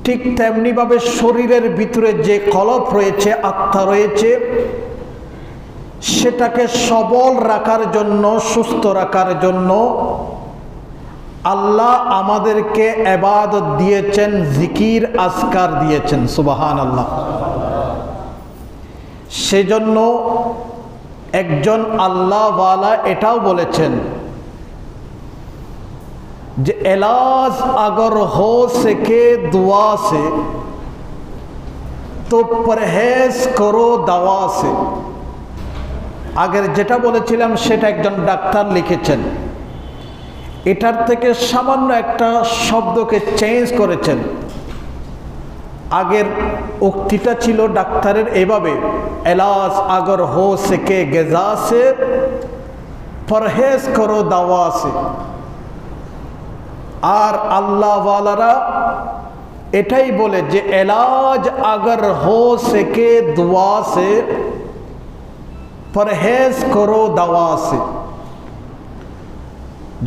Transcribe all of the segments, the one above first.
ঠিক তেমনিভাবে শরীরের ভিতরে যে কলব রয়েছে, আত্মা রয়েছে, সেটাকে সবল রাখার জন্য, সুস্থ রাখার জন্য আল্লাহ আমাদেরকে ইবাদত দিয়েছেন, জিকির আজকার দিয়েছেন। সুবহানাল্লাহ। সেজন্য একজন আল্লাহওয়ালা এটাও বলেছেন যে এলাজ আগর হো সকে দুয়া সে তো পরহেজ করো দাওয়া সে। আগের যেটা বলেছিলাম সেটা একজন ডাক্তার লিখেছেন, এটার থেকে সামান্য একটা শব্দকে চেঞ্জ করেছেন। আগের উক্তিটা ছিল ডাক্তারের এভাবে, এলাজ আগর হো সকে গেজা সে পরহেজ করো দাওয়া সে। আর আল্লাহওয়ালারা এটাই বলে যে এলাজ আগর হো সকে দুয়া সে পরহেজ করো দাওয়া সে।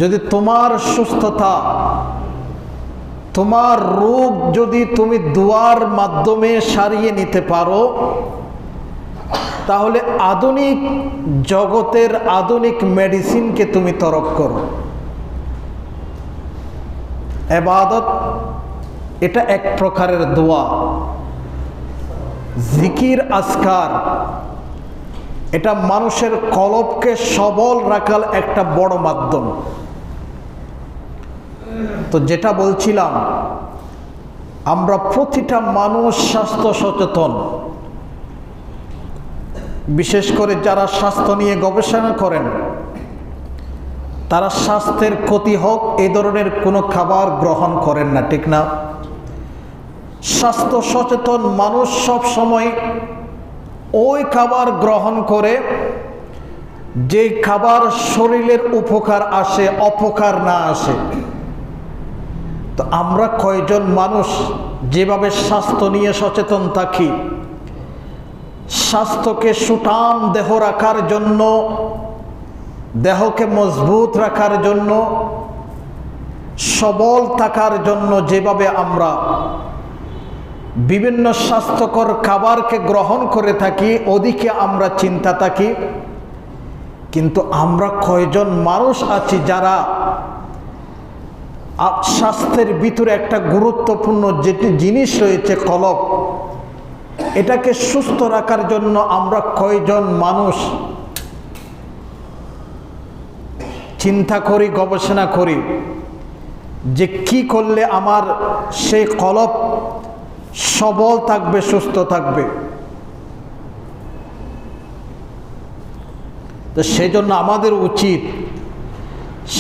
যদি তোমার সুস্থতা, তোমার রোগ যদি তুমি দুয়ার মাধ্যমে সারিয়ে নিতে পারো, তাহলে আধুনিক জগতের আধুনিক মেডিসিনকে তুমি তরক করো। ইবাদত এটা এক প্রকারের দোয়া। জিকির আজকার এটা মানুষের কলবকে সবল রাখার একটা বড় মাধ্যম। তো যেটা বলছিলাম, আমরা প্রতিটা মানুষ স্বাস্থ্য সচেতন, বিশেষ করে যারা স্বাস্থ্য নিয়ে গবেষণা করেন, তারা স্বাস্থ্যের ক্ষতি হোক এই ধরনের কোনো খাবার গ্রহণ করেন না, ঠিক না? স্বাস্থ্য সচেতন মানুষ সব সময় ওই খাবার গ্রহণ করে যে খাবার শরীরের উপকার আসে, অপকার না আসে। তো আমরা কয়জন মানুষ যেভাবে স্বাস্থ্য নিয়ে সচেতন থাকি, স্বাস্থ্যকে সুঠাম দেহ রাখার জন্য, দেহকে মজবুত রাখার জন্য, সবল থাকার জন্য যেভাবে আমরা বিভিন্ন স্বাস্থ্যকর খাবারকে গ্রহণ করে থাকি, ওদিকে আমরা চিন্তা থাকি। কিন্তু আমরা কয়জন মানুষ আছি যারা স্বাস্থ্যের ভিতরে একটা গুরুত্বপূর্ণ যেটি জিনিস রয়েছে কলব, এটাকে সুস্থ রাখার জন্য আমরা কয়জন মানুষ চিন্তা করি, গবেষণা করি যে কি করলে আমার সেই কলব সবল থাকবে, সুস্থ থাকবে। তো সেই জন্য আমাদের উচিত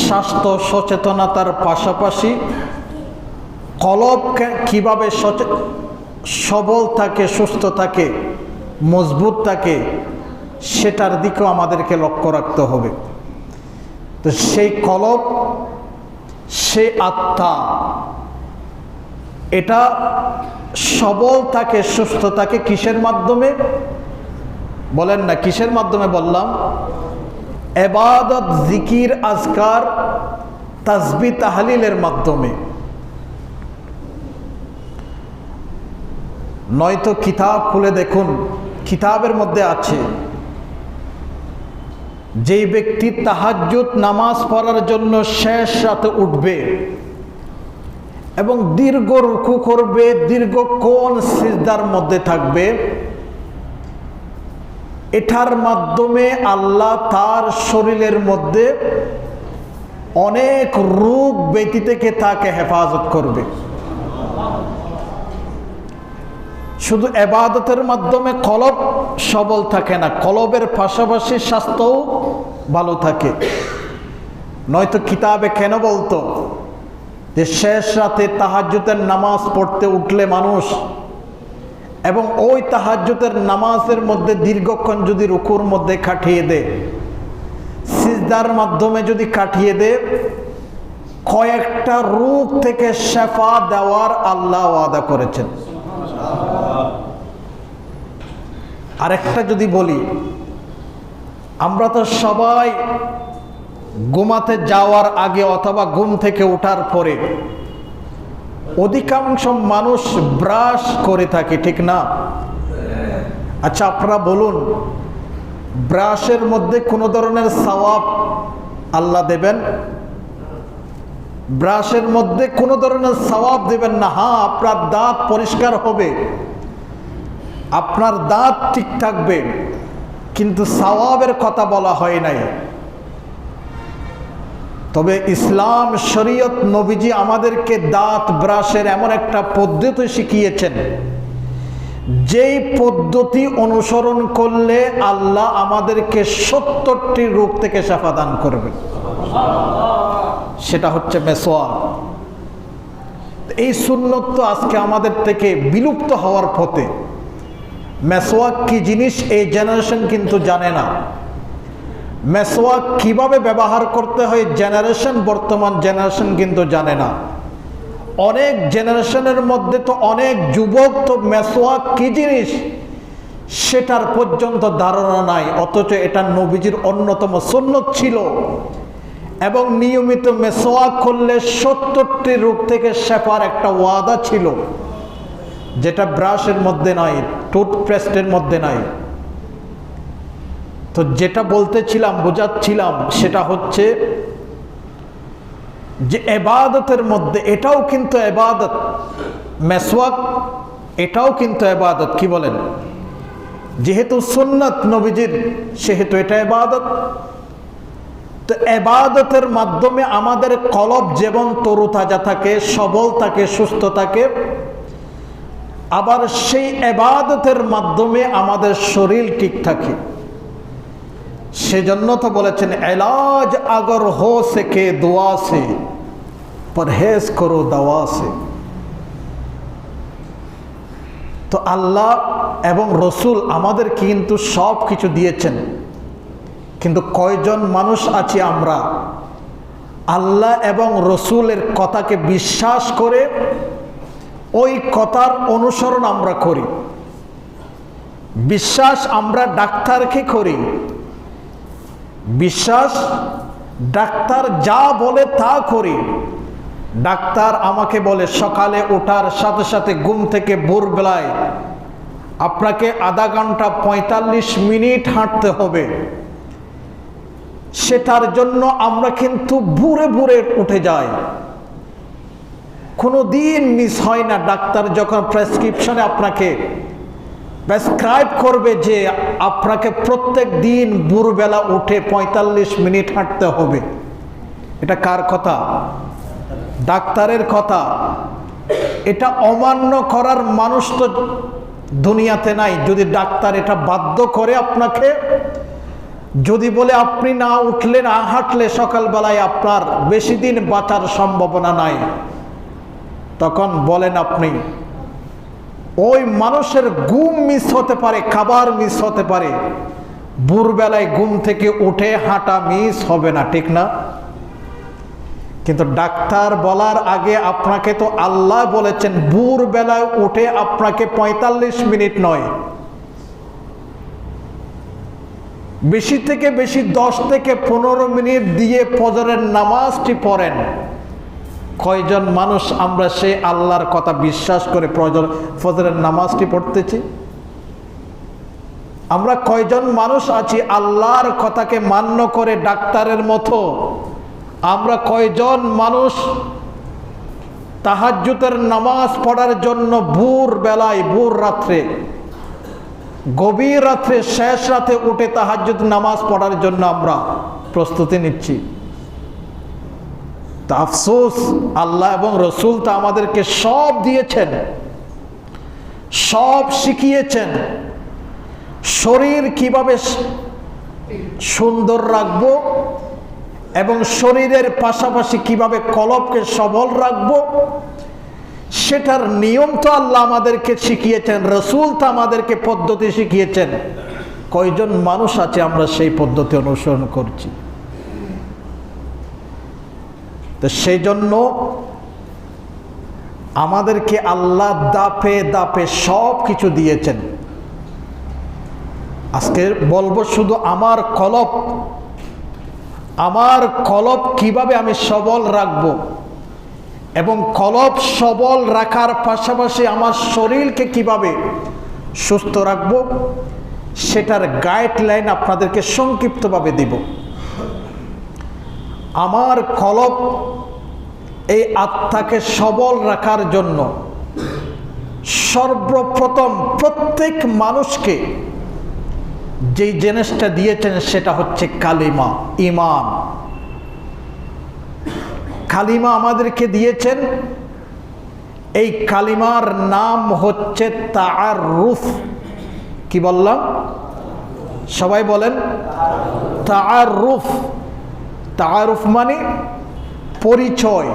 স্বাস্থ্য সচেতনতার পাশাপাশি কলবকে কিভাবে সবল থাকে, সুস্থ থাকে, মজবুত থাকে, সেটার দিকেও আমাদেরকে লক্ষ্য রাখতে হবে। তো সেই কলব, সেই আত্মা, এটা সবল থাকে, সুস্থ থাকে কিসের মাধ্যমে? বলেন না, কিসের মাধ্যমে বললাম? ইবাদত, জিকির, আজকার, তাসবিহ, তাহলিলের মাধ্যমে। নয়তো কিতাব খুলে দেখুন, কিতাবের মধ্যে আছে যেই ব্যক্তি তাহাজ্জুদ নামাজ পড়ার জন্য শেষ রাতে উঠবে এবং দীর্ঘ রুকু করবে, দীর্ঘক্ষণ সিজদার মধ্যে থাকবে, এটার মাধ্যমে আল্লাহ তার শরীরের মধ্যে অনেক রোগ ব্যাধি থেকে তাকে হেফাজত করবে। শুধু ইবাদতের মাধ্যমে কলব সবল থাকে না, কলবের পাশাপাশি স্বাস্থ্যও ভালো থাকে। নয়তো কিতাবে কেন বলতো যে শেষ রাতে তাহাজ্জুদের নামাজ পড়তে উঠলে মানুষ, এবং ওই তাহাজ্জুদের নামাজের মধ্যে দীর্ঘক্ষণ যদি রুকুর মধ্যে কাটিয়ে দেয়, সিজদার মাধ্যমে যদি কাটিয়ে দেয়, কয়েকটা রোগ থেকে শেফা দেওয়ার আল্লাহ ওয়াদা করেছেন। আরেকটা যদি বলি, আমরা তো সবাই ঘুমাতে যাওয়ার আগে অথবা ঘুম থেকে ওঠার পরে অধিকাংশ মানুষ ব্রাশ করে থাকে, ঠিক না? আচ্ছা আপনারা বলুন, ব্রাশের মধ্যে কোনো ধরনের সওয়াব আল্লাহ দেবেন? ব্রাশের মধ্যে কোনো ধরনের সওয়াব দেবেন না। হ্যাঁ, আপনার দাঁত পরিষ্কার হবে, আপনার দাঁত ঠিক থাকবে, কিন্তু সওয়াবের কথা বলা হয় নাই। তবে ইসলাম শরীয়ত নবীজি আমাদেরকে দাঁত ব্রাশের এমন একটা পদ্ধতি শিখিয়েছেন, যেই পদ্ধতি অনুসরণ করলে আল্লাহ আমাদেরকে 70টি রোগ থেকে শিফা দান করবেন। সেটা হচ্ছে মেসওয়াক। এই সুন্নত তো আজকে আমাদের থেকে বিলুপ্ত হওয়ার পথে। মেসওয়াক কি জিনিস এই জেনারেশন কিন্তু জানে না। মেসওয়াক কিভাবে ব্যবহার করতে হয় বর্তমান জেনারেশন কিন্তু জানে না। অনেক জেনারেশনের মধ্যে তো অনেক যুবক তো মেসওয়াক কি জিনিস সেটার পর্যন্ত ধারণা নাই, অথচ এটা নবীজির অন্যতম সুন্নত ছিল। এবং নিয়মিত মেসওয়াক করলে 70টি রোগ থেকে শেফার একটা ওয়াদা ছিল, যেটা ব্রাশের মধ্যে নাই, টুথপেস্টের মধ্যে নাই। তো যেটা বলতেছিলাম, বোঝাচ্ছিলাম, সেটা হচ্ছে যে ইবাদতের মধ্যে এটাও কিন্তু ইবাদত। মেসওয়াক এটাও কিন্তু ইবাদত। কি বলেন? যেহেতু সুন্নাত নবীজির, সেহেতু এটা ইবাদত। তো ইবাদতের মাধ্যমে আমাদের কলব যেমন তরুতাজা থাকে, সবল থাকে, সুস্থ থাকে, আবার সেই ইবাদতের মাধ্যমে আমাদের শরীর ঠিক থাকে। সেজন্য তো বলেছেন, ইলাজ আগর হো সকে দুয়া সে, পরহেজ করো দাওয়া সে। তো আল্লাহ এবং রসুল আমাদের কিন্তু সব কিছু দিয়েছেন, কিন্তু কয়জন মানুষ আছি আমরা আল্লাহ এবং রসুলের কথাকে বিশ্বাস করে ওই কথার অনুসরণ আমরা করি? বিশ্বাস আমরা ডাক্তারকে করি, বিশ্বাস ডাক্তার যা বলে তা করি। ডাক্তার আমাকে বলে সকালে ওঠার সাথে সাথে ঘুম থেকে ভোরবেলায় আপনাকে আধা ঘন্টা 45 মিনিট হাঁটতে হবে। সেটার জন্য আমরা কিন্তু ভোরে ভোরে উঠে যাই, কোনো দিন মিস হয় না। ডাক্তার যখন প্রেসক্রিপশনে আপনাকে প্রেসক্রাইব করবে যে আপনাকে প্রত্যেক দিন ভোরবেলা উঠে 45 মিনিট হাঁটতে হবে, এটা কার কথা? ডাক্তারের কথা। এটা অমান্য করার মানুষ তো দুনিয়াতে নাই। যদি ডাক্তার এটা বাধ্য করে আপনাকে, যদি বলে আপনি না উঠলে, না হাঁটলে সকালবেলায় আপনার বেশি দিন বাঁচার সম্ভাবনা নাই, তখন বলেন আপনি ওই মানুষের ঘুম মিস হতে পারে, খাবার মিস হতে পারে, ভোরবেলায় ঘুম থেকে উঠে হাঁটা মিস হবে না, ঠিক না? কিন্তু ডাক্তার বলার আগে আপনাকে তো আল্লাহ বলেছেন ভোরবেলায় উঠে আপনাকে 45 মিনিট নয়, বেশি থেকে বেশি 10 থেকে 15 মিনিট দিয়ে ফজরের নামাজটি পড়েন। কয়জন মানুষ আমরা সেই আল্লাহর কথা বিশ্বাস করে ফজরের নামাজটি পড়তেছি? আমরা কয়জন মানুষ আছি আল্লাহর কথাকে মান্য করে ডাক্তারের মতো? আমরা কয়জন মানুষ তাহাজ্জুদের নামাজ পড়ার জন্য ভোর বেলায়, ভোর রাত্রে, গভীর রাত্রে, শেষ রাতে উঠে তাহাজ্জুদ নামাজ পড়ার জন্য আমরা প্রস্তুতি নিচ্ছি? তা আফসোস, আল্লাহ এবং রসুল তো আমাদেরকে সব দিয়েছেন, সব শিখিয়েছেন। শরীর কিভাবে সুন্দর রাখবো এবং শরীরের পাশাপাশি কিভাবে কলবকে সবল রাখবো, সেটার নিয়ম তো আল্লাহ আমাদেরকে শিখিয়েছেন, রসুল তো আমাদেরকে পদ্ধতি শিখিয়েছেন। কয়জন মানুষ আছে আমরা সেই পদ্ধতি অনুসরণ করছি? তো সেই জন্য আমাদেরকে আল্লাহ দাপে দাপে সব কিছু দিয়েছেন। আজকে বলবো শুধু আমার কলব কিভাবে আমি সবল রাখবো, এবং কলব সবল রাখার পাশাপাশি আমার শরীরকে কিভাবে সুস্থ রাখবো সেটার গাইডলাইন আপনাদেরকে সংক্ষিপ্তভাবে দিব। আমার কলব এই আত্মাকে সবল রাখার জন্য সর্বপ্রথম প্রত্যেক মানুষকে যেই জিনিসটা দিয়েছেন সেটা হচ্ছে কালিমা, ঈমান। কালিমা আমাদেরকে দিয়েছেন, এই কালিমার নাম হচ্ছে তাআরুফ। কি বললাম? সবাই বলেন তাআরুফ। তাআরুফ মানে পরিচয়,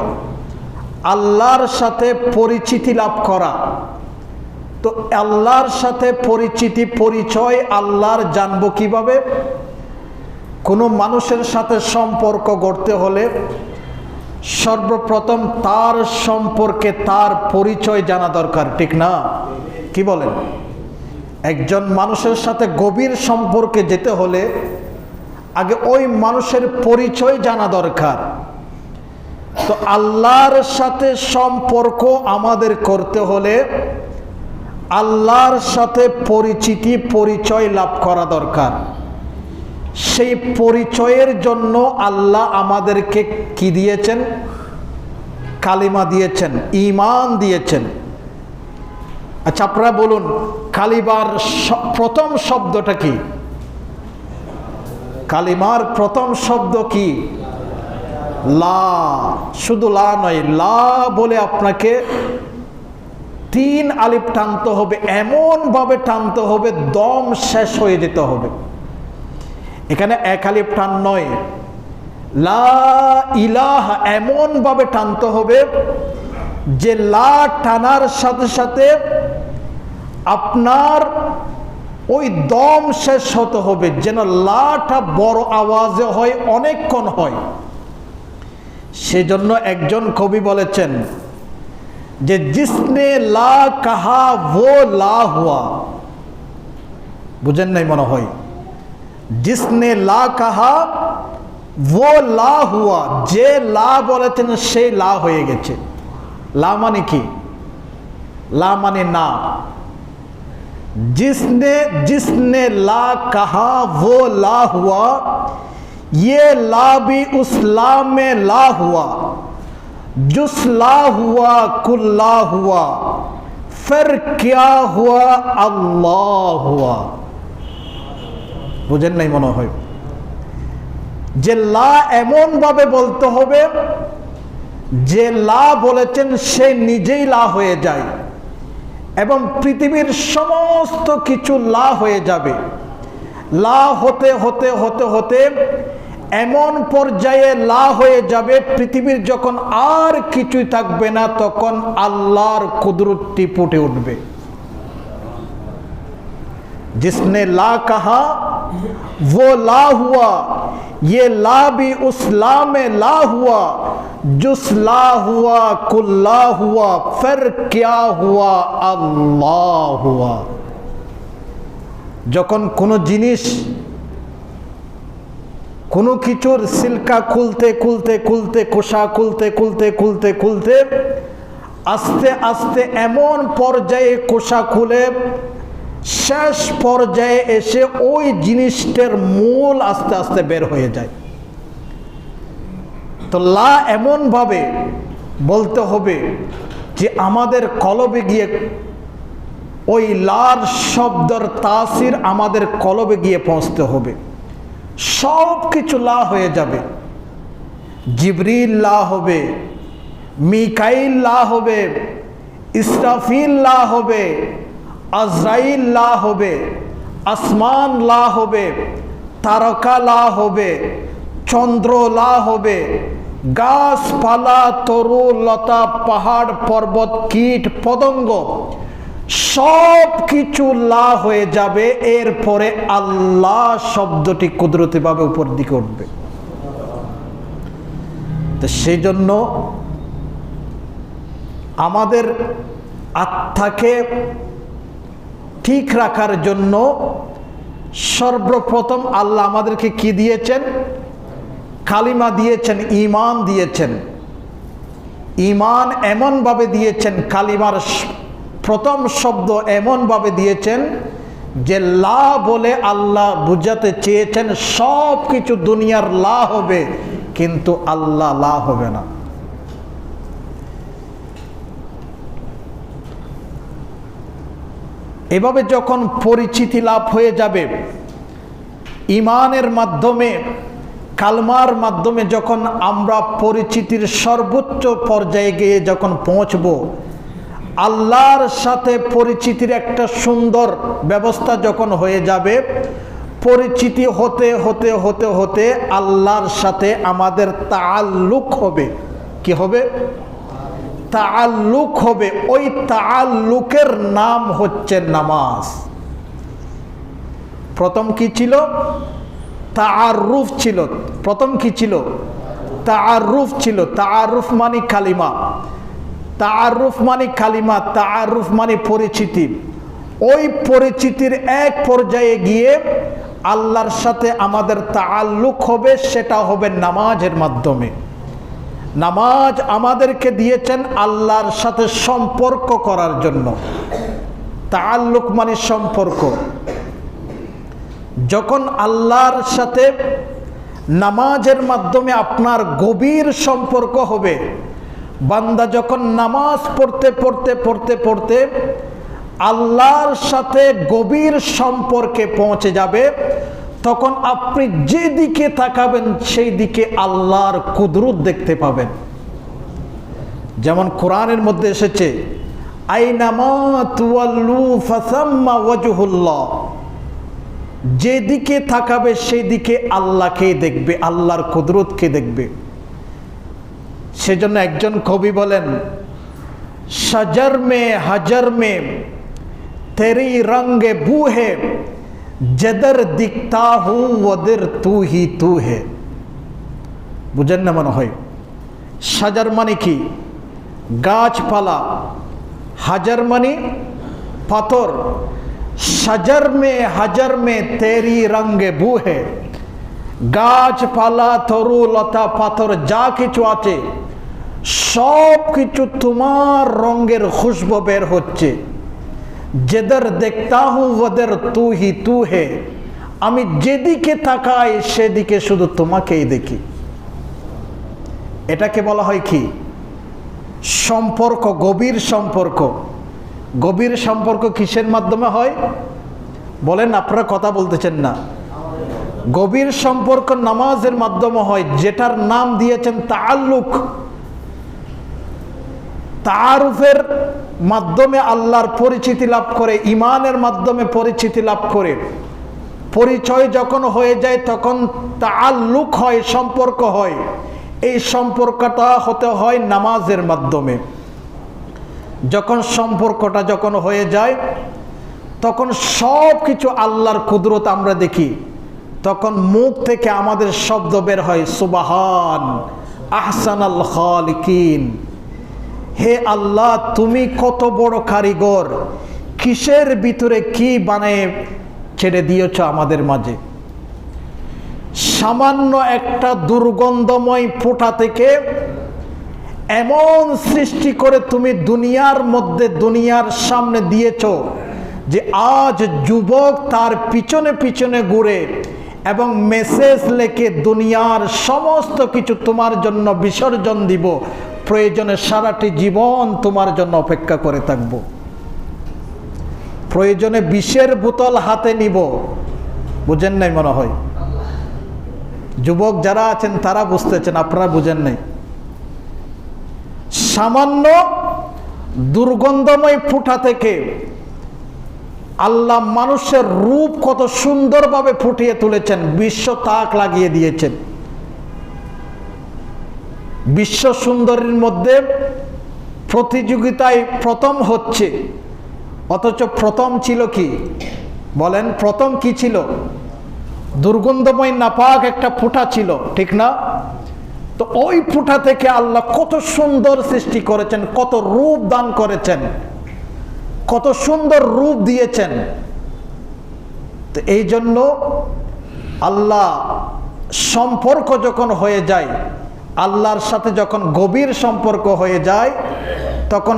আল্লাহর সাথে পরিচিতি লাভ করা। তো আল্লাহর সাথে পরিচয় আল্লাহর জানবো কিভাবে? কোনো মানুষের সাথে সম্পর্ক গড়তে হলে সর্বপ্রথম তার সম্পর্কে তার পরিচয় জানা দরকার, ঠিক না? কি বলেন? একজন মানুষের সাথে গভীর সম্পর্কে যেতে হলে আগে ওই মানুষের পরিচয় জানা দরকার। তো আল্লাহর সাথে সম্পর্ক আমাদের করতে হলে আল্লাহর সাথে পরিচয় লাভ করা দরকার। সেই পরিচয়ের জন্য আল্লাহ আমাদেরকে কি দিয়েছেন? কালিমা দিয়েছেন, ঈমান দিয়েছেন। আচ্ছা, আপনারা বলুন কালিমার প্রথম শব্দটা কি? কালিমার প্রথম শব্দ কি? লা। শুধু লা নয়, লা বলে আপনাকে 3 আলিফ টানতে হবে, এমন ভাবে টানতে হবে দম শেষ হয়ে যেতে হবে। এখানে 1 আলিফ টান নয়, লা ইলাহা এমন ভাবে টানতে হবে যে লা টানার সাথে সাথে আপনার ওই দম শেষ হতে হবে, যেন লাটা বড় আওয়াজে হয়, অনেকক্ষণ হয়। সেজন্য একজন কবি বলেছেন যে জিসনে লা কাহা वो লা হুয়া। বুঝেন নাই মনে হয়? জিসনে লা কাহা वो লা হুয়া, যে লা বলেছেন সেই লা হয়ে গেছে। লা মানে কি? লা মানে না। जिसने ला कहा वो ला हुआ, ये ला भी उस ला में ला हुआ, जुस ला हुआ कुल ला हुआ, फिर क्या हुआ? अल्लाह हुआ। বুঝেন নাই মনে হয়? যে লা এমন ভাবে বলতে হবে যে লা বলেছেন সে নিজেই লা হয়ে যায় এবং পৃথিবীর সমস্ত কিছু লা হয়ে যাবে। লা হতে হতে হতে হতে এমন পর্যায়ে লা হয়ে যাবে, পৃথিবীর যখন আর কিছুই থাকবে না তখন আল্লাহর কুদরতটি ফুটে উঠবে। जिसने ला कहा वो ला हुआ, ये ला भी उस ला में ला हुआ, जुस ला हुआ कुल ला हुआ, फिर क्या हुआ? अल्लाह हुआ। যখন কোনো জিনিস কোনো কিছুর সিলকা খুলতে খুলতে খুলতে কোষা খুলতে খুলতে খুলতে খুলতে আস্তে আস্তে এমন পর্যায়ে কোষা খুলে শেষ পর্যায়ে এসে ওই জিনিসটার মূল আস্তে আস্তে বের হয়ে যায়। তো লা এমন ভাবে বলতে হবে যে আমাদের কলবে গিয়ে ওই লার শব্দের তাসির আমাদের কলবে গিয়ে পৌঁছতে হবে, সব কিছু লা হয়ে যাবে। জিবরিল লা হবে, মিকাইল লা হবে, ইসরাফিল লা হবে, আজরাইল লা হবে, আসমান লা হবে, তারকা লা হবে, চন্দ্র লা হবে, গাছপালা তরু লতা পাহাড় পর্বত কীট পতঙ্গ সব কিছু লা হয়ে যাবে। এরপরে আল্লাহ শব্দটি কুদরতিভাবে উপর দিকে উঠবে। তো সেই জন্য আমাদের আত্মাকে ঠিক রাখার জন্য সর্বপ্রথম আল্লাহ আমাদেরকে কি দিয়েছেন? কালিমা দিয়েছেন, ঈমান দিয়েছেন। ঈমান এমনভাবে দিয়েছেন, কালিমার প্রথম শব্দ এমনভাবে দিয়েছেন যে লা বলে আল্লাহ বুঝাতে চেয়েছেন সব কিছু দুনিয়ার লা হবে, কিন্তু আল্লাহ লা হবে না। এভাবে যখন পরিচিতি লাভ হয়ে যাবে, ঈমানের মাধ্যমে, কালমার মাধ্যমে যখন আমরা পরিচিতির সর্বোচ্চ পর্যায়ে গিয়ে যখন পৌঁছব, আল্লাহর সাথে পরিচিতির একটা সুন্দর ব্যবস্থা যখন হয়ে যাবে, পরিচিতি হতে হতে হতে হতে আল্লাহর সাথে আমাদের তাআল্লুক হবে। কি হবে? তাআল্লুক হবে। ওই তাআল্লুকের নাম হচ্ছে নামাজ। প্রথম কি ছিল? তাআরুফ ছিল। প্রথম কি ছিল? তাআরুফ ছিল। তাআরুফ মানে কালিমা, তাআরুফ মানে কালিমা, তাআরুফ মানে পরিচিতি। ওই পরিচিতির এক পর্যায়ে গিয়ে আল্লাহর সাথে আমাদের তাআল্লুক হবে, সেটা হবে নামাজের মাধ্যমে। নামাজ আমাদেরকে দিয়েছেন আল্লাহর সাথে সম্পর্ক করার জন্য। তাআল্লুক মানে সম্পর্ক। যখন আল্লাহর সাথে নামাজের মাধ্যমে আপনার গভীর সম্পর্ক হবে, বান্দা যখন নামাজ পড়তে পড়তে পড়তে পড়তে আল্লাহর সাথে গভীর সম্পর্কে পৌঁছে যাবে, তখন আপনি যেদিকে তাকাবেন সেই দিকে আল্লাহর কুদরত দেখতে পাবেন। যেমন কোরআনের মধ্যে এসেছে, আইনামা তুওয়াল্লু ফাসাম্মা ওয়াজহুল্লাহ, যেদিকে তাকাবে সেই দিকে আল্লাহকে দেখবে, আল্লাহর কুদরতকে দেখবে। সেজন্য একজন কবি বলেন, শজর মে হজর মে তেরি রঙ্গে বু হে, जदर दिखता हूँ वदर तू ही तू है। বুঝেন না মনে হয়? সাজার মানে কি? গাছপালা। হাজার মানে পাথর। সাজার মে হাজার মে তেরি রঙ্গে বু হে, গাছপালা, তরু লতা, পাথর যা কিছু আছে সব কিছু তোমার রঙের খুশবু বের হচ্ছে। যেদর দেখতা হুঁ ওদের তু হি তু হে, আমি যেদিকে তাকাই সেদিকে শুধু তোমাকেই দেখি। এটাকে বলা হয় কি? সম্পর্ক, গভীর সম্পর্ক। গভীর সম্পর্ক কিসের মাধ্যমে হয় বলেন? আপনারা কথা বলতেছেন না। গভীর সম্পর্ক নামাজের মাধ্যমে হয়, যেটার নাম দিয়েছেন তাআল্লুক। তাআরুফের মাধ্যমে আল্লাহর পরিচিতি লাভ করে, ঈমানের মাধ্যমে পরিচিতি লাভ করে, পরিচয় যখন হয়ে যায় তখন তাআল্লুক হয়, সম্পর্ক হয়। এই সম্পর্কটা হতে হয় নামাজের মাধ্যমে। যখন সম্পর্কটা যখন হয়ে যায় তখন সব কিছু আল্লাহর কুদরত আমরা দেখি। তখন মুখ থেকে আমাদের শব্দ বের হয়, সুবহান আহসানাল খালিকিন। হে আল্লাহ, তুমি কত বড় কারিগর, কিসের ভিতরে কি বানিয়ে ছেড়ে দিয়েছ আমাদের মাঝে। সামান্য একটা দুর্গন্ধময় ফোঁটা থেকে এমন সৃষ্টি করে তুমি দুনিয়ার মধ্যে, দুনিয়ার সামনে দিয়েছ যে আজ যুবক তার পিছনে পিছনে ঘুরে এবং মেসেজ লেখে দুনিয়ার সমস্ত কিছু তোমার জন্য বিসর্জন দিব, প্রয়োজনে সারাটি জীবন তোমার জন্য অপেক্ষা করে থাকব, প্রয়োজনে বিষের বোতল হাতে নিব। বুঝেন নাই মনে হয়? যুবক যারা আছেন তারা বুঝতেছেন, আপনারা বুঝেন নাই। সামান্য দুর্গন্ধময় ফুটা থেকে আল্লাহ মানুষের রূপ কত সুন্দরভাবে ফুটিয়ে তুলেছেন, বিশ্ব তাক লাগিয়ে দিয়েছেন। বিশ্ব সুন্দরীর মধ্যে প্রতিযোগিতায় প্রথম হচ্ছে, অথচ প্রথম ছিল কি বলেন? প্রথম কি ছিল? দুর্গন্ধময় নাপাক একটা ফুটা ছিল, ঠিক না? তো ওই ফুটা থেকে আল্লাহ কত সুন্দর সৃষ্টি করেছেন, কত রূপ দান করেছেন, কত সুন্দর রূপ দিয়েছেন। তো এই জন্য আল্লাহ সম্পর্ক যখন হয়ে যায়, আল্লাহর সাথে যখন গভীর সম্পর্ক হয়ে যায় তখন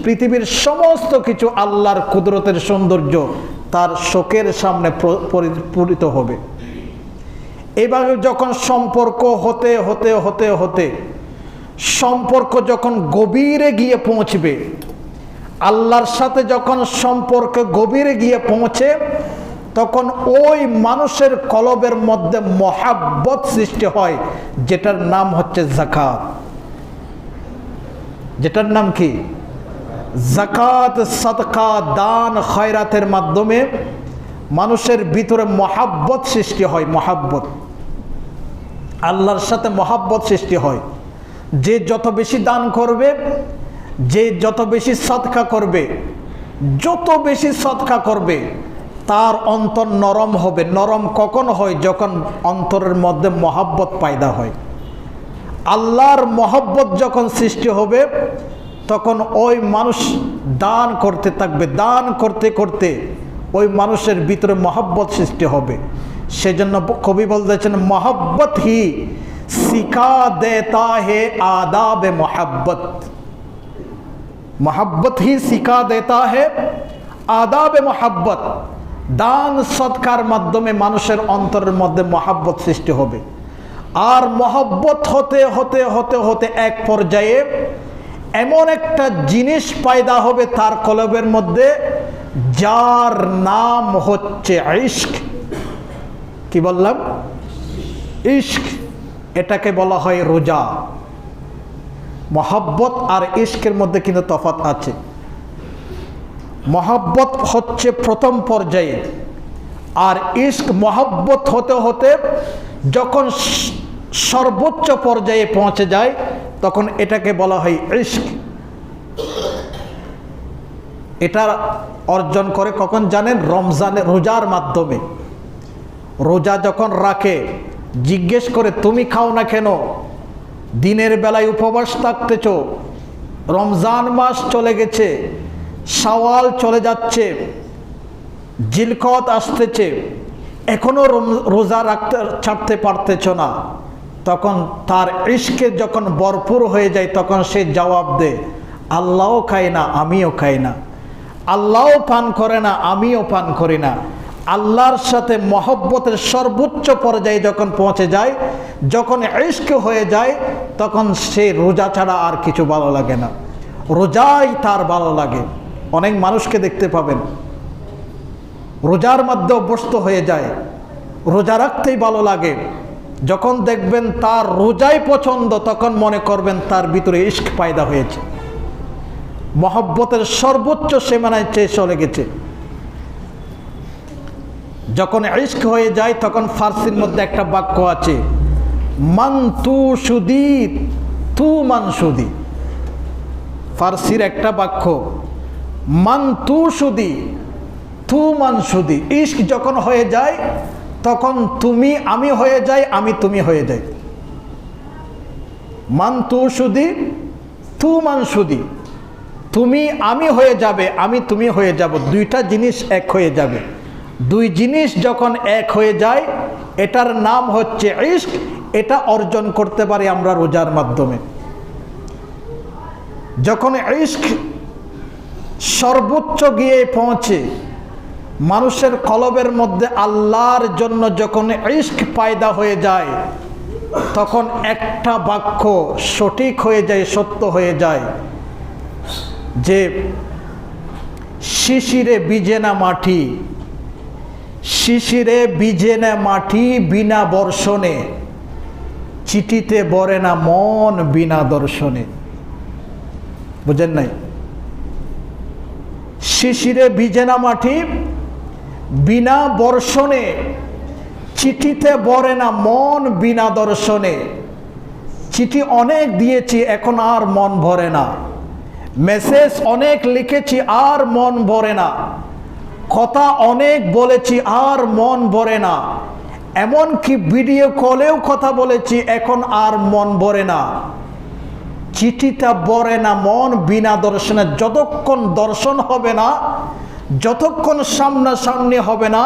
পৃথিবীর সমস্ত কিছু আল্লাহর কুদরতের সৌন্দর্য তার চোখের সামনে পরিপূরিত হবে। এভাবে যখন সম্পর্ক হতে হতে হতে হতে সম্পর্ক যখন গভীরে গিয়ে পৌঁছবে, আল্লাহর সাথে যখন সম্পর্ক গভীরে গিয়ে পৌঁছে, তখন ওই মানুষের কলবের মধ্যে মহাব্বত সৃষ্টি হয়, যেটার নাম হচ্ছে যাকাত। যেটার নাম কি? যাকাত, সাদকা, দান, খয়রাতের মাধ্যমে মানুষের ভিতরে মহাব্বত সৃষ্টি হয়। মহাব্বত, আল্লাহর সাথে মহাব্বত সৃষ্টি হয়। যে যত বেশি দান করবে, যে যত বেশি সাদকা করবে, যত বেশি সাদকা করবে, তার অন্তর নরম হবে। নরম কখন হয়? যখন অন্তরের মধ্যে মহাব্বত পয়দা হয়। আল্লাহর মহাব্বত যখন সৃষ্টি হবে, তখন ওই মানুষ দান করতে থাকবে। দান করতে করতে ওই মানুষের ভিতরে মহাব্বত সৃষ্টি হবে। সেজন্য কবি বলতেছেন, মহাব্বত হি সিখা দেতা হে আদাব মোহাব্বত। मोहब्बत ही सिखा देता है आदाब मोहब्बत। दान सदकार माध्यमे मानुषेर अंतरेर मध्य मोहब्बत सृष्टि होबे। और मोहब्बत होते होते होते होते एक पर्याये एमन एकटा जिनिस पैदा होबे तार कलबेर मध्य, जार नाम होच्छे इश्क। कि बोललाम? इश्क। एटाके बला हय रोजा। मोहब्बत और इश्केर मध्य किन्तु तफात आछे। मोहब्बत होच्छे प्रथम पर्याये, और इश्क मोहब्बत होते होते जखन सर्वोच्च पर्याये पहुँचे जाए तखन एटाके बला हय इश्क। एटा अर्जन करे कखन जानेन? रमजाने रोजार माध्यमे। रोजा जखन राखे, जिज्ञेस करे तुमी खाओ ना केन? दिनेर बेलाय उपवास थाकतेছো, रमजान मास चले गेছে, শাওয়াল চলে যাচ্ছে, জিলকত আসতেছে, এখনো রোজা রাখতে ছাড়তে পারতেছো না। তখন তার ইশকে যখন ভরপুর হয়ে যায়, তখন সে জবাব দেয়, আল্লাহও খায় না, আমিও খাই না। আল্লাহও পান করে না, আমিও পান করি না। আল্লাহর সাথে মহব্বতের সর্বোচ্চ পর্যায়ে যখন পৌঁছে যায়, যখন ইশক হয়ে যায়, তখন সে রোজা ছাড়া আর কিছু ভালো লাগে না। রোজাই তার ভালো লাগে। অনেক মানুষকে দেখতে পাবেন রোজার মধ্যে অভ্যস্ত হয়ে যায়, রোজা রাখতেই ভালো লাগে। যখন দেখবেন তার রোজাই পছন্দ, তখন মনে করবেন তার ভিতরে ইশক পয়দা হয়েছে, মহব্বতের সর্বোচ্চ সীমানায় চেয়ে চলে গেছে। যখন ইশক হয়ে যায়, তখন ফার্সির মধ্যে একটা বাক্য আছে, মান তু সুদি তু মান সুদি। ফার্সির একটা বাক্য, মান তু সুদি তু মান সুদি। ইশক যখন হয়ে যায়, তখন তুমি আমি হয়ে যাই, আমি তুমি হয়ে যাই। মান তু সুদি তু মান সুদি। তুমি আমি হয়ে যাবে, আমি তুমি হয়ে যাব। দুইটা জিনিস এক হয়ে যাবে। দুই জিনিস যখন এক হয়ে যায়, এটার নাম হচ্ছে ইশক। এটা অর্জন করতে পারি আমরা রোজার মাধ্যমে। যখন ইশক সর্বোচ্চ গিয়ে পৌঁছে, মানুষের কলবের মধ্যে আল্লাহর জন্য যখন ইশক পয়দা হয়ে যায়, তখন একটা বাক্য সঠিক হয়ে যায়, সত্য হয়ে যায়, যে শিশিরে ভিজে না মাটি, শিশিরে ভিজে না মাটি বিনা বর্ষণে, চিঠিতে বরে না মন বিনা দর্শনে। বুঝেন নাই? শিশিরে ভিজে না মাটি বিনা বর্ষণে, চিঠিতে বরে না মন বিনা দর্শনে। চিঠি অনেক দিয়েছি, এখন আর মন ভরে না। মেসেজ অনেক লিখেছি, আর মন ভরে না। কথা অনেক বলেছি, আর মন ভরে না। এমনকি ভিডিও কলেও কথা বলেছি, এখন আর মন ভরে না। চিঠিটা ভরে না মন বিনা দর্শনে। যতক্ষণ দর্শন হবে না, যতক্ষণ সামনাসামনি হবে না,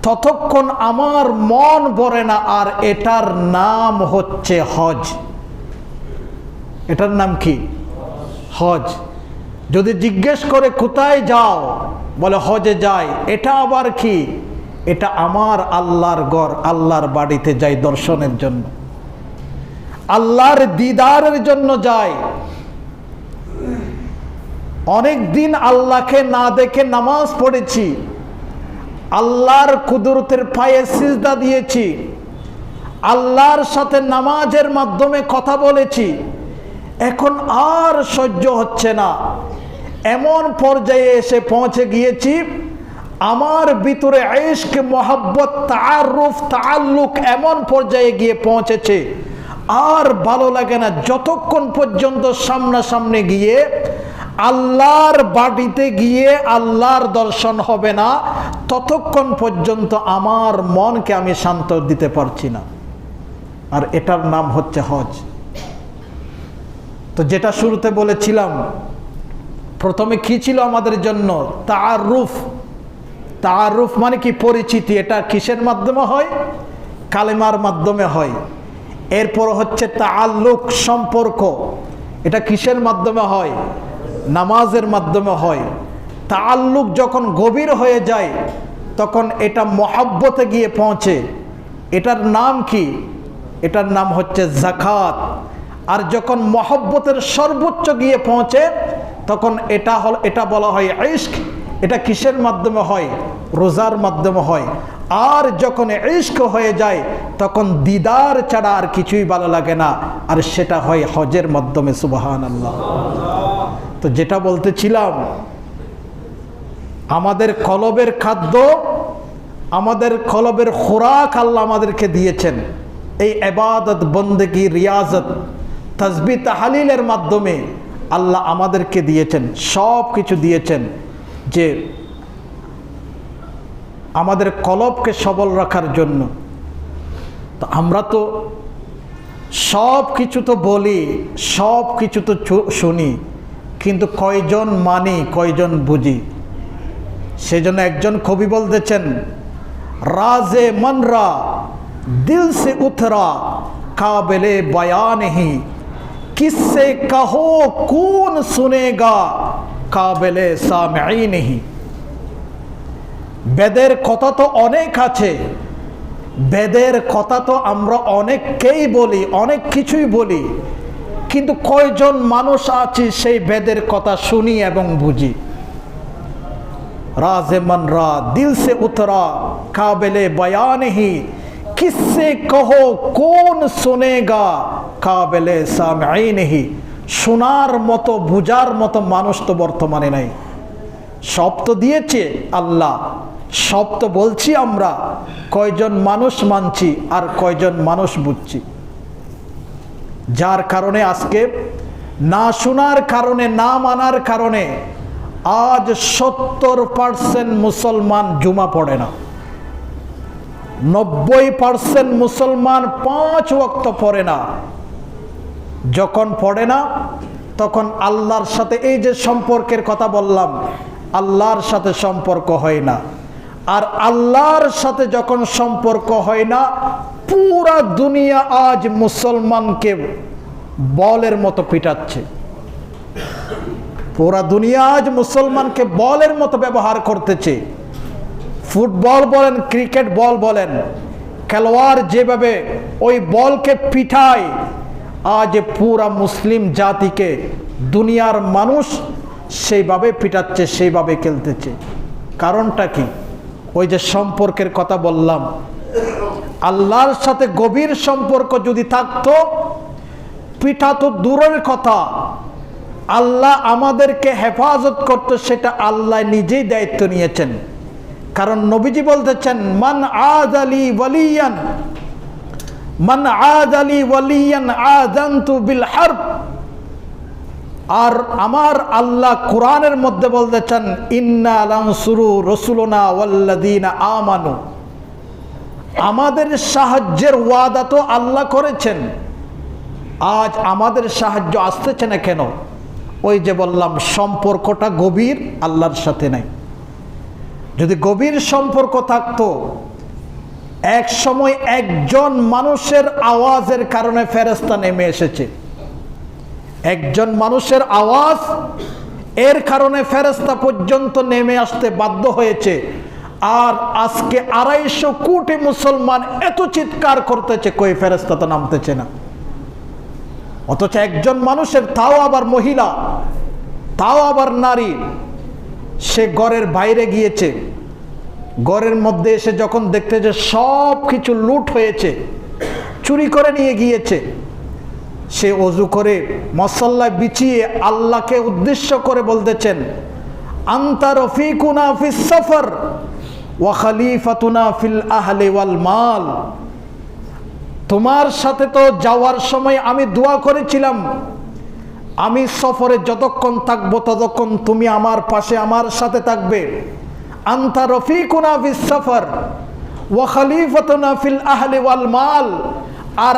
ততক্ষণ আমার মন ভরে না। আর এটার নাম হচ্ছে হজ। এটার নাম কি? হজ। যদি জিজ্ঞেস করে কোথায় যাও, বলে হজে যাই। এটা আবার কি? এটা আমার আল্লাহর ঘর, আল্লাহর বাড়িতে যাই দর্শনের জন্য, আল্লাহর দিদারের জন্য যাই। অনেক দিন আল্লাহকে না দেখে নামাজ পড়েছি, আল্লাহর কুদরতের পায়ে সিজদা দিয়েছি, আল্লাহর সাথে নামাজের মাধ্যমে কথা বলেছি। এখন আর সহ্য হচ্ছে না, এমন পর্যায়ে এসে পৌঁছে গিয়েছি আমার ভিতরে ইশক, মোহাব্বত, তাআরুফ, তাআল্লুক এমন পর্যায়ে গিয়ে পৌঁছেছে আর ভালো লাগে না। যতক্ষণ পর্যন্ত সামনাসামনি গিয়ে আল্লাহর বাড়িতে গিয়ে আল্লাহর দর্শন হবে না, ততক্ষণ পর্যন্ত আমার মনকে আমি শান্ত দিতে পারছি না। আর এটার নাম হচ্ছে হজ। তো যেটা শুরুতে বলেছিলাম, প্রথমে কি ছিল আমাদের জন্য? তাআরুফ। তাআরুফ মানে কি? পরিচিতি। এটা কিসের মাধ্যমে হয়? কালেমার মাধ্যমে হয়। এরপর হচ্ছে তাআল্লুক, সম্পর্ক। এটা কিসের মাধ্যমে হয়? নামাজের মাধ্যমে হয়। তাআল্লুক যখন গভীর হয়ে যায় তখন এটা মহব্বতে গিয়ে পৌঁছে। এটার নাম কি? এটার নাম হচ্ছে যাকাত। আর যখন মহব্বতের সর্বোচ্চ গিয়ে পৌঁছে তখন এটা বলা হয় ইশক। এটা কিসের মাধ্যমে হয়? রোজার মাধ্যমে হয়। আর যখন ইশক হয়ে যায় তখন দিদার ছাড়া আর কিছুই ভালো লাগে না, আর সেটা হয় হজের মাধ্যমে। সুবহানাল্লাহ। তো যেটা বলতেছিলাম, আমাদের কলবের খাদ্য, আমাদের কলবের খোরাক আল্লাহ আমাদেরকে দিয়েছেন এই ইবাদত, বন্দেগী, রিয়াজত, তাসবিহ, তাহলিলের মাধ্যমে আল্লাহ আমাদেরকে দিয়েছেন, সব কিছু দিয়েছেন যে আমাদের কলবকে সবল রাখার জন্য। তো আমরা তো সব কিছু তো বলি, সব কিছু তো শুনি, কিন্তু কয়জন মানি, কয়জন বুঝি? সেজন্য একজন কবি বলতেছেন, রাজে মনরা দিল সে উতরা কাবিলে বয়ান হি, কিসসে কহো কৌন শুনেগা কাবিলে সামিঈন হি। বেদের কথা তো অনেক আছে, বেদের কথা তো আমরা অনেককেই বলি, অনেক কিছুই বলি, কিন্তু কয়জন মানুষ আছে সেই বেদের কথা শুনি এবং বুঝি? রাজে মনরা দিল সে উতরা কাবিলে বয়ান হি, কিসসে কহো কোন শুনেগা কাবিলে সামিঈন হি। শোনার মতো, বুঝার মতো মানুষ তো বর্তমানে নাই। সব তো দিয়েছে আল্লাহ, সব তো বলছি আমরা, কয়জন মানুষ মানছি আর কয়জন মানুষ বুঝছি? যার কারণে আজকে না শোনার কারণে, না মানার কারণে আজ 70% মুসলমান জুমা পড়ে না, 90% মুসলমান 5 ওয়াক্ত পড়ে না। যখন পড়ে না তখন আল্লাহর সাথে, এই যে সম্পর্কের কথা বললাম, আল্লাহর সাথে সম্পর্ক হয় না। আর আল্লাহর সাথে যখন সম্পর্ক হয় না, পুরা দুনিয়া আজ মুসলমানকে বলের মতো পিটাচ্ছে। পুরা দুনিয়া আজ মুসলমানকে বলের মতো ব্যবহার করতেছে। ফুটবল বলেন, ক্রিকেট বল বলেন, খেলোয়াড় যেভাবে ওই বলকে পিঠায়, আজ পুরা মুসলিম জাতিকে দুনিয়ার মানুষ সেইভাবে পিটাচ্ছে, সেইভাবে খেলতেছে। কারণটা কি? ওই যে সম্পর্কের কথা বললাম, আল্লাহর সাথে গভীর সম্পর্ক যদি থাকতো, পিঠা তো দূরের কথা, আল্লাহ আমাদেরকে হেফাজত করতো, সেটা আল্লাহ নিজেই দায়িত্ব নিয়েছেন। কারণ নবীজি বলতেছেন, মান আযালি ওয়ালিয়ান, মান আযালি ওয়ালিয়ান আযানতু বিল হারব। আর আমার আল্লাহ কোরআনের মধ্যে বলতেছেন, ইন্না লানসুরু রাসূলুনা ওয়াল্লাযীনা আমানু। আমাদের সাহায্যের ওয়াদা তো আল্লাহ করেছেন, আজ আমাদের সাহায্য আসতেছে না কেন? ওই যে বললাম, সম্পর্কটা গভীর, আল্লাহর সাথে নাই। যদি গভীর সম্পর্ক থাকতো, এক সময় একজন মানুষের আওয়াজের কারণে ফেরেশতা নেমে এসেছে, একজন মানুষের আওয়াজ এর কারণে ফেরেশতা পর্যন্ত নেমে আসতে বাধ্য হয়েছে। আর আজকে 250 কোটি মুসলমান এত চিৎকার করতেছে, কই ফেরেশতা তো নামতেছে না। অথচ একজন মানুষের, তাও আবার মহিলা, তাও আবার নারী, সে ঘরের বাইরে গিয়েছে, ঘরের মধ্যে এসে যখন দেখতে যে সব কিছু লুট হয়েছে, চুরি করে নিয়ে গিয়েছে, সে ওযু করে মসল্লায় বিছিয়ে আল্লাহকে উদ্দেশ্য করে বলতেছেন, আনতা রফিকুনা ফিস সফর ওয়া খলিফাতুনা ফিল আহলি ওয়াল মাল। তোমার সাথে তো যাওয়ার সময় আমি দোয়া করেছিলাম, আমি সফরে যতক্ষণ থাকবো ততক্ষণ তুমি আমার পাশে আমার সাথে থাকবে। আনতা রফিকুনা ফিস সফর ওয়া খলিফাতুনা ফিল আহলি ওয়াল মাল। আর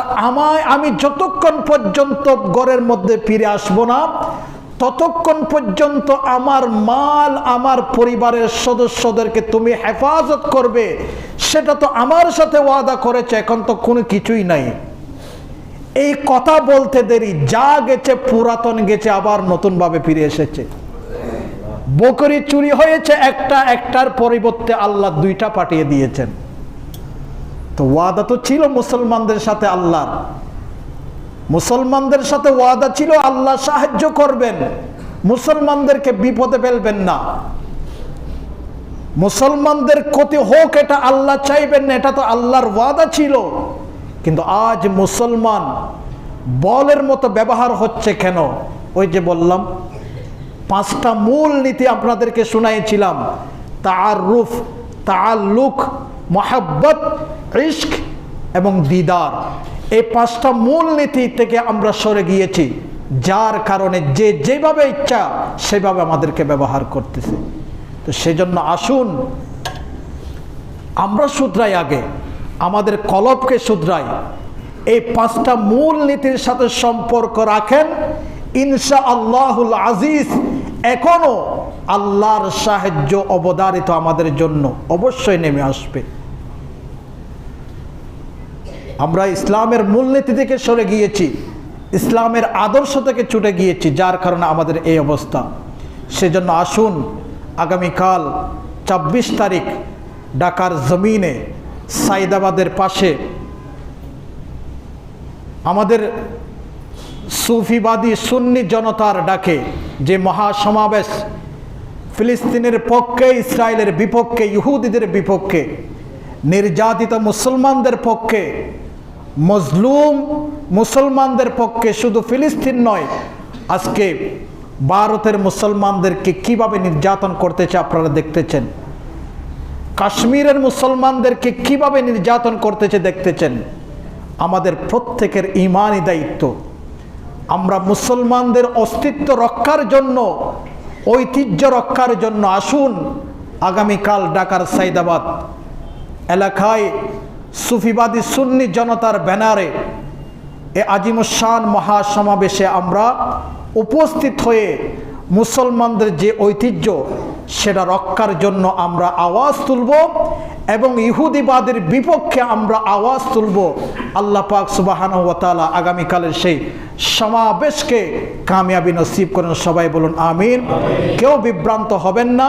আমি যতক্ষণ পর্যন্ত ঘরের মধ্যে ফিরে আসবো না, ততক্ষণ পর্যন্ত আমার মাল, আমার পরিবারের সদস্যদেরকে তুমি হেফাজত করবে, সেটা তো আমার সাথে ওয়াদা করেছে, এখন তো কোনো কিছুই নাই। এই কথা বলতে দেরি, যা গেছে পুরাতন গেছে, আবার নতুনভাবে ফিরে এসেছে। বকরি চুরি হয়েছে একটা, একটার পরিবর্তে আল্লাহ 2টা পাঠিয়ে দিয়েছেন। তো ওয়াদা তো ছিল মুসলমানদের সাথে আল্লাহর, মুসলমানদের সাথে ওয়াদা ছিল আল্লাহ সাহায্য করবেন, মুসলমানদেরকে বিপদে ফেলবেন না, মুসলমানদের ক্ষতি হোক এটা আল্লাহ চাইবেন না, এটা তো আল্লাহর ওয়াদা ছিল। কিন্তু আজ মুসলমান বলের মতো ব্যবহার হচ্ছে কেন? ওই যে বললাম 5টা মূল নীতি আপনাদেরকে শুনাইছিলাম, তাআরুফ, তাআল্লুক, মহব্বত, ইশক এবং দিদার। এই 5টা মূল নীতি থেকে আমরা সরে গিয়েছি, যার কারণে যে যেভাবে ইচ্ছা সেভাবে আমাদেরকে ব্যবহার করতেছে। তো সেজন্য আসুন আমরা শুধরাই, আগে আমাদের কলবকে শুধরাই, এই 5টা মূল নীতির সাথে সম্পর্ক রাখেন, ইনশাআল্লাহুল আজিজ এখনো আল্লাহর সাহায্য অবধারিত আমাদের জন্য অবশ্যই নেমে আসবে। আমরা ইসলামের মূলনীতি থেকে সরে গিয়েছি, ইসলামের আদর্শ থেকে ছুটে গিয়েছি, যার কারণে আমাদের এই অবস্থা। সেজন্য আসুন আগামীকাল 26 তারিখ ঢাকার জমিনে সাইদাবাদের পাশে আমাদের সুফিবাদী সুন্নি জনতার ডাকে যে মহাসমাবেশ, ফিলিস্তিনের পক্ষে, ইসরায়েলের বিপক্ষে, ইহুদিদের বিপক্ষে, নির্যাতিত মুসলমানদের পক্ষে, মজলুম মুসলমানদের পক্ষে, শুধু ফিলিস্তিন নয়, আজকে ভারতের মুসলমানদেরকে কিভাবে নির্যাতন করতেছে আপনারা দেখতেছেন, কাশ্মীরের মুসলমানদেরকে কিভাবে নির্যাতন করতেছে দেখতেছেন। আমাদের প্রত্যেকের ঈমানি দায়িত্ব, আমরা মুসলমানদের অস্তিত্ব রক্ষার জন্য, ঐতিহ্য রক্ষার জন্য আসুন আগামীকাল ঢাকার সাইদাবাদ এলাকায় সুফিবাদী সুন্নি জনতার ব্যানারে এ আজিমুশান মহাসমাবেশে আমরা উপস্থিত হয়ে মুসলমানদের যে ঐতিহ্য সেটা রক্ষার জন্য আমরা আওয়াজ তুলব এবং ইহুদিবাদের বিপক্ষে আমরা আওয়াজ তুলব। আল্লাহ পাক সুবহানাহু ওয়া তাআলা আগামীকালের সেই সমাবেশকে কামিয়াবি নসিব করেন। সবাই বলুন আমিন। কেউ বিভ্রান্ত হবেন না,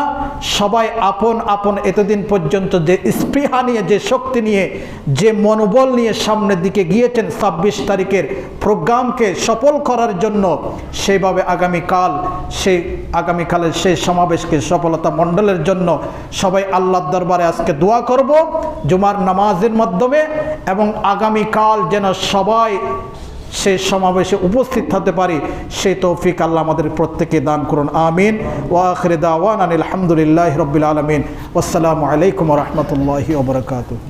সবাই আপন আপন এতদিন পর্যন্ত যে স্পৃহা নিয়ে, যে শক্তি নিয়ে, যে মনোবল নিয়ে সামনের দিকে গিয়েছেন 26 তারিখের প্রোগ্রামকে সফল করার জন্য, সেইভাবে আগামীকালের সেই সমাবেশকে সফলতা মণ্ডলের জন্য সবাই আল্লাহর দরবারে আজকে দোয়া করব জুমার নামাজের মাধ্যমে, এবং আগামীকাল যেন সবাই সেই সমাবেশে উপস্থিত হতে পারি সেই তৌফিক আল্লাহ আমাদের প্রত্যেকে দান করুন। আমিন। ওয়া আখিরু দাওয়ানা আলহামদুলিল্লাহি রাব্বিল আলামিন। ওয়াসসালামু আলাইকুম ওয়া রাহমাতুল্লাহি ওয়া বারাকাতুহু।